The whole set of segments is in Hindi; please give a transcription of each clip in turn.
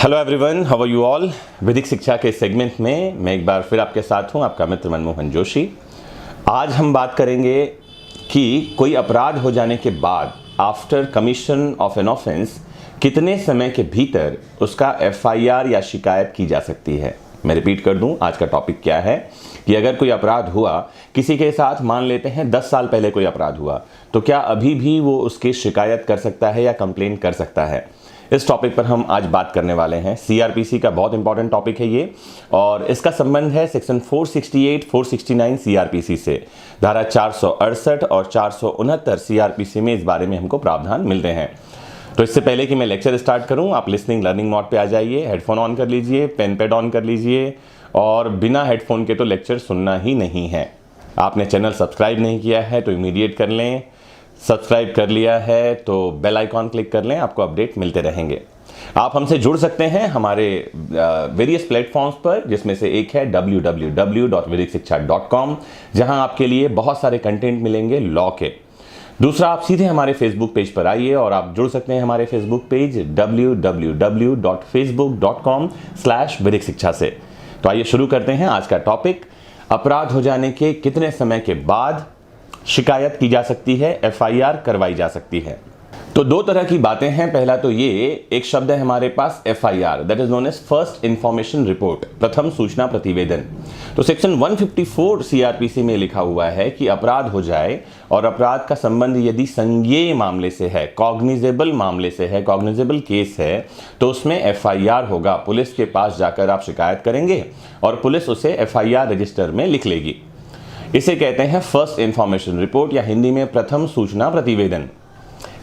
Hello everyone, how are you all. वैदिक शिक्षा के सेगमेंट में मैं एक बार फिर आपके साथ हूं, आपका मित्र मनमोहन जोशी। आज हम बात करेंगे कि कोई अपराध हो जाने के बाद after commission of an offence कितने समय के भीतर उसका एफआईआर या शिकायत की जा सकती है। मैं रिपीट कर दूं, आज का टॉपिक क्या है कि अगर कोई अपराध हुआ किसी के साथ, मान लेते हैं 10 साल पहले कोई अपराध हुआ, तो क्या अभी भी वो उसकी शिकायत कर सकता है या कंप्लेन कर सकता है। इस टॉपिक पर हम आज बात करने वाले हैं। सीआरपीसी का बहुत इंपॉर्टेंट टॉपिक है ये, और इसका संबंध है सेक्शन 468, 469 सीआरपीसी से। धारा 468 और 469 सीआरपीसी में इस बारे में हमको प्रावधान मिलते हैं। तो इससे पहले कि मैं लेक्चर स्टार्ट करूं, आप लिसनिंग लर्निंग मोड पे आ जाइए, हेडफोन ऑन कर लीजिए, पेन पैड ऑन कर लीजिए, और बिना हेडफोन के तो लेक्चर सुनना ही नहीं है। आपने चैनल सब्सक्राइब नहीं किया है तो इमीडिएट कर लें, सब्सक्राइब कर लिया है तो बेल आइकॉन क्लिक कर लें, आपको अपडेट मिलते रहेंगे। आप हमसे जुड़ सकते हैं हमारे वेरियस प्लेटफॉर्म्स पर, जिसमें से एक है www.vedicशिक्षा.com, जहां आपके लिए बहुत सारे कंटेंट मिलेंगे लॉ के। दूसरा, आप सीधे हमारे फेसबुक पेज पर आइए और आप जुड़ सकते हैं हमारे फेसबुक पेज www.facebook.com/vedicशिक्षा से। तो आइए शुरू करते हैं आज का टॉपिक। अपराध हो जाने के कितने समय के बाद शिकायत की जा सकती है, एफआईआर करवाई जा सकती है। तो दो तरह की बातें हैं। पहला तो ये एक शब्द है हमारे पास FIR, that is known as first information report, प्रथम सूचना प्रतिवेदन। तो सेक्शन 154 सीआरपीसी में लिखा हुआ है कि अपराध हो जाए और अपराध का संबंध यदि संज्ञेय मामले से है, कॉग्निजेबल मामले से है, कॉग्निजेबल केस है, तो उसमें एफआईआर होगा। पुलिस के पास जाकर आप शिकायत करेंगे और पुलिस उसे एफआईआर रजिस्टर में लिख लेगी। इसे कहते हैं फर्स्ट इंफॉर्मेशन रिपोर्ट, या हिंदी में प्रथम सूचना प्रतिवेदन।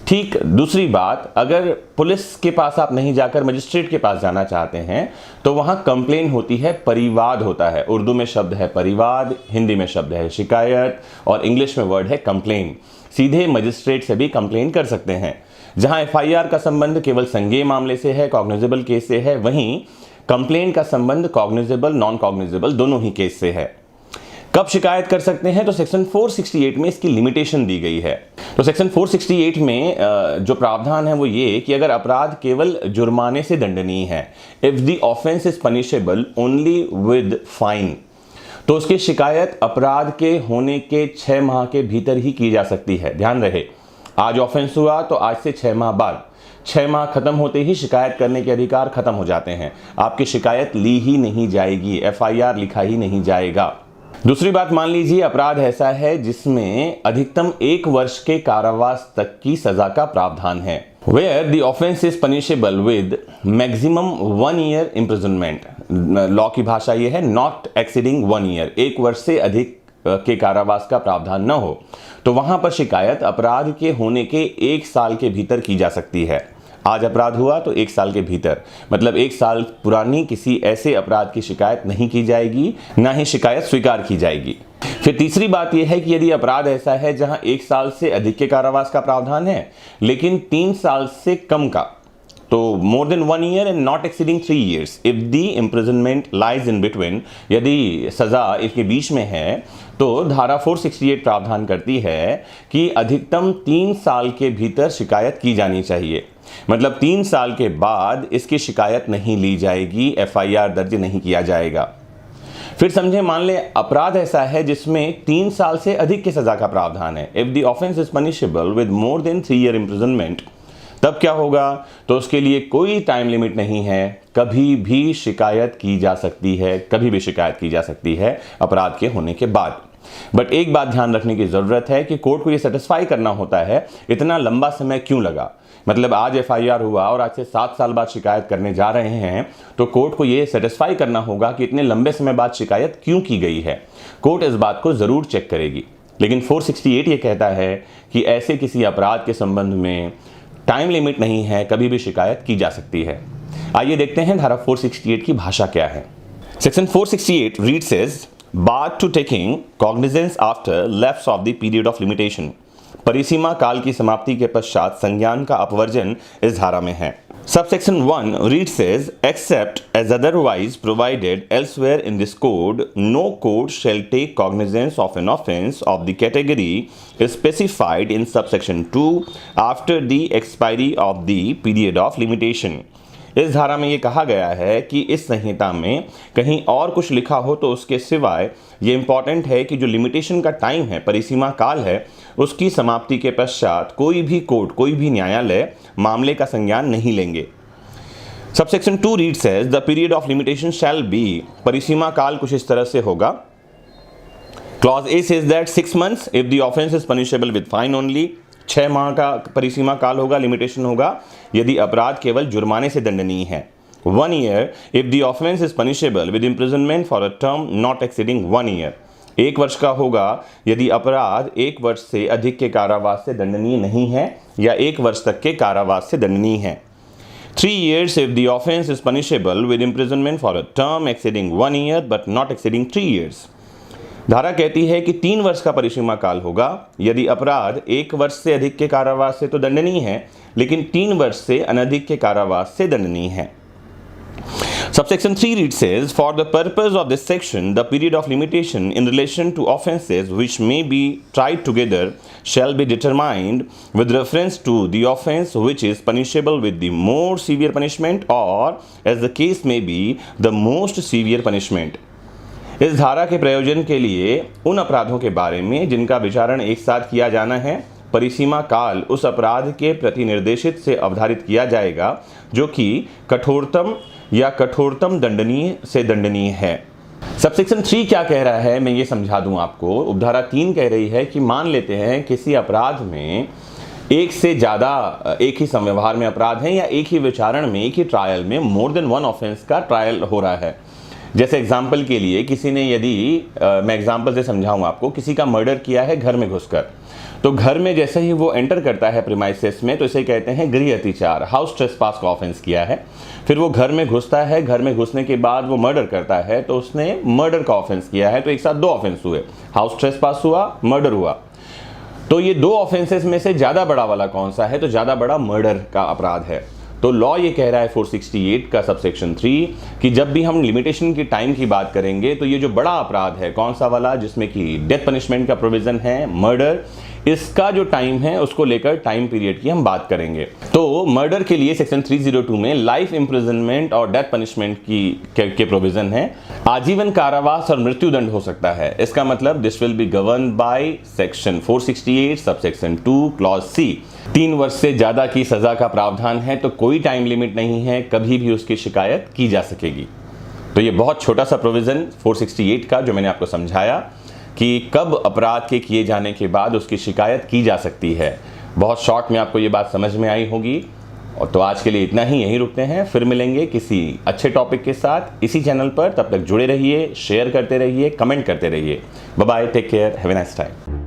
ठीक, दूसरी बात, अगर पुलिस के पास आप नहीं जाकर मजिस्ट्रेट के पास जाना चाहते हैं तो वहां कंप्लेन होती है, परिवाद होता है। उर्दू में शब्द है परिवाद, हिंदी में शब्द है शिकायत, और इंग्लिश में वर्ड है कंप्लेन। सीधे मजिस्ट्रेट से भी कंप्लेन कर सकते हैं। जहां एफआईआर का संबंध केवल संज्ञेय मामले से है, कॉग्निजेबल केस से है, वहीं कंप्लेन का संबंध कॉग्निजेबल, नॉन कॉग्निजेबल दोनों ही केस से है। कब शिकायत कर सकते हैं, तो सेक्शन 468 में इसकी लिमिटेशन दी गई है। तो सेक्शन 468 में जो प्रावधान है वो ये कि अगर अपराध केवल जुर्माने से दंडनीय है, if the offence is punishable only with fine, तो उसकी शिकायत अपराध के होने के 6 माह के भीतर ही की जा सकती है। ध्यान रहे, आज ऑफेंस हुआ तो आज से 6 माह बाद, 6 माह खत्म होते ही शिकायत करने के अधिकार खत्म हो जाते हैं। आपकी शिकायत ली ही नहीं जाएगी, एफआईआर लिखा ही नहीं जाएगा। दूसरी बात, मान लीजिए अपराध ऐसा है जिसमें अधिकतम 1 वर्ष के कारावास तक की सजा का प्रावधान है, where the offence is punishable with maximum 1 year imprisonment. Law की भाषा यह है नॉट एक्सीडिंग 1 ईयर, 1 वर्ष से अधिक के कारावास का प्रावधान न हो, तो वहां पर शिकायत अपराध के होने के 1 साल के भीतर की जा सकती है। आज अपराध हुआ तो 1 साल के भीतर, मतलब 1 साल पुरानी किसी ऐसे अपराध की शिकायत नहीं की जाएगी, ना ही शिकायत स्वीकार की जाएगी। फिर तीसरी बात यह है कि यदि अपराध ऐसा है जहां 1 साल से अधिक के कारावास का प्रावधान है लेकिन 3 साल से कम का, तो more than 1 year and not exceeding 3 years if the imprisonment lies in between, यदि सजा इसके बीच में है, तो धारा 468 प्रावधान करती है कि अधिकतम 3 साल के भीतर शिकायत की जानी चाहिए। मतलब 3 साल के बाद इसकी शिकायत नहीं ली जाएगी, एफआईआर दर्ज नहीं किया जाएगा। फिर समझे, मान ले अपराध ऐसा है जिसमें 3 साल से अधिक की सजा का प्रावधान है, if the offence is punishable with more than 3 year imprisonment, तब क्या होगा, तो उसके लिए कोई टाइम लिमिट नहीं है, कभी भी शिकायत की जा सकती है, कभी भी शिकायत की जा सकती है अपराध के होने के बाद। बट एक बात ध्यान रखने की जरूरत है कि कोर्ट को यह सेटिस्फाई करना होता है इतना लंबा समय क्यों लगा। मतलब आज एफआईआर हुआ और आज से 7 साल बाद शिकायत करने जा रहे हैं, तो कोर्ट को यह सेटिस्फाई करना होगा कि इतने लंबे समय बाद शिकायत क्यों की गई है। कोर्ट इस बात को जरूर चेक करेगी। लेकिन 468 ये कहता है कि ऐसे किसी अपराध के संबंध में टाइम लिमिट नहीं है, कभी भी शिकायत की जा सकती है। आइए देखते हैं धारा 468 की भाषा क्या है। Section 468 reads as bar to taking cognizance after lapse of the period of limitation. परिसीमा काल की समाप्ति के पश्चात संज्ञान का अपवर्जन इस धारा में है। Subsection 1 reads as except as otherwise provided elsewhere in this code, no code shall take cognizance of an offense of the category specified in subsection 2 after the expiry of the period of limitation, इस धारा में ये कहा गया है कि इस संहिता में कहीं और कुछ लिखा हो तो उसके सिवाय ये इंपॉर्टेंट है कि जो लिमिटेशन का टाइम है, परिसीमा काल है, उसकी समाप्ति के पश्चात कोई भी कोर्ट, कोई भी न्यायालय मामले का संज्ञान नहीं लेंगे। Subsection 2 reads as the period of limitation shall be, परिसीमा काल कुछ इस तरह से होगा। Clause A says that 6 months if the offence is punishable with fine only, 6 माह का परिसीमा काल होगा, लिमिटेशन होगा यदि अपराध केवल जुर्माने से दंडनीय है। 1 year if the offence is punishable with imprisonment for a term not exceeding 1 year, 1 वर्ष का होगा यदि अपराध 1 वर्ष से अधिक के कारावास से दंडनीय नहीं है या 1 वर्ष तक के कारावास से दंडनीय है। 3 years if the offense is punishable with imprisonment for a term exceeding 1 year but not exceeding 3 years। धारा कहती है कि 3 वर्ष का परिसीमा काल होगा यदि अपराध 1 वर्ष से अधिक के कारावास से तो दंडनीय है, लेकिन 3 वर्ष से अनधिक के कारावास से दंडनीय है। Subsection 3 reads says, for the purpose of this section, the period of limitation in relation to offences which may be tried together shall be determined with reference to the offence which is punishable with the more severe punishment or, as the case may be, the most severe punishment। इस धारा के प्रयोजन के लिए उन अपराधों के बारे में जिनका विचारण एक साथ किया जाना है, परिसीमा काल उस अपराध के प्रति निर्देशित से अवधारित किया जाएगा जो कि कठोरतम या कठोरतम दंडनीय से दंडनीय है। सबसेक्शन 3 क्या कह रहा है मैं ये समझा दूं आपको। उपधारा 3 कह रही है कि मान लेते हैं किसी अपराध में एक से ज़्यादा, एक ही समव्यवहार में अपराध है या एक ही विचारण में, एक ही ट्रायल में मोर देन 1 ऑफेंस का ट्रायल हो रहा है। जैसे एग्जाम्पल के लिए किसी ने मैं एग्जाम्पल से समझाऊँ आपको, किसी का मर्डर किया है घर में घुसकर, तो घर में जैसे ही वो एंटर करता है प्रीमाइसेस में तो इसे कहते हैं गृह अतिचार, हाउस ट्रेसपास का ऑफेंस किया है। फिर वो घर में घुसता है, घर में घुसने के बाद वो मर्डर करता है तो उसने मर्डर का ऑफेंस किया है। तो एक साथ 2 ऑफेंस हुए, हाउस ट्रेसपास हुआ, मर्डर हुआ। तो ये 2 ऑफेंसेस में से ज़्यादा बड़ा वाला कौन सा है, तो ज़्यादा बड़ा मर्डर का अपराध है। तो लॉ ये कह रहा है 468 का सबसेक्शन 3 कि जब भी हम लिमिटेशन की टाइम की बात करेंगे तो ये जो बड़ा अपराध है कौन सा वाला, जिसमें कि डेथ पनिशमेंट का प्रोविजन है, मर्डर, इसका जो टाइम है उसको लेकर टाइम पीरियड की हम बात करेंगे। तो मर्डर के लिए सेक्शन 302 में लाइफ इम्प्रिजनमेंट और डेथ पनिशमेंट के प्रोविजन है। आजीवन कारावास और मृत्युदंड हो सकता है। इसका मतलब this will be govern by section 468 subsection 2 clause C. 3 वर्ष से ज्यादा की सजा का प्रावधान है तो कोई टाइम लिमिट नहीं है, कभी भी उसकी शिकायत की जा सकेगी। तो ये बहुत छोटा सा प्रोविजन 468 का जो मैंने आपको समझाया कि कब अपराध के किए जाने के बाद उसकी शिकायत की जा सकती है। बहुत शॉर्ट में आपको ये बात समझ में आई होगी। और तो आज के लिए इतना ही, यहीं रुकते हैं, फिर मिलेंगे किसी अच्छे टॉपिक के साथ इसी चैनल पर। तब तक जुड़े रहिए, शेयर करते रहिए, कमेंट करते रहिए। Bye bye, take care, have a nice time.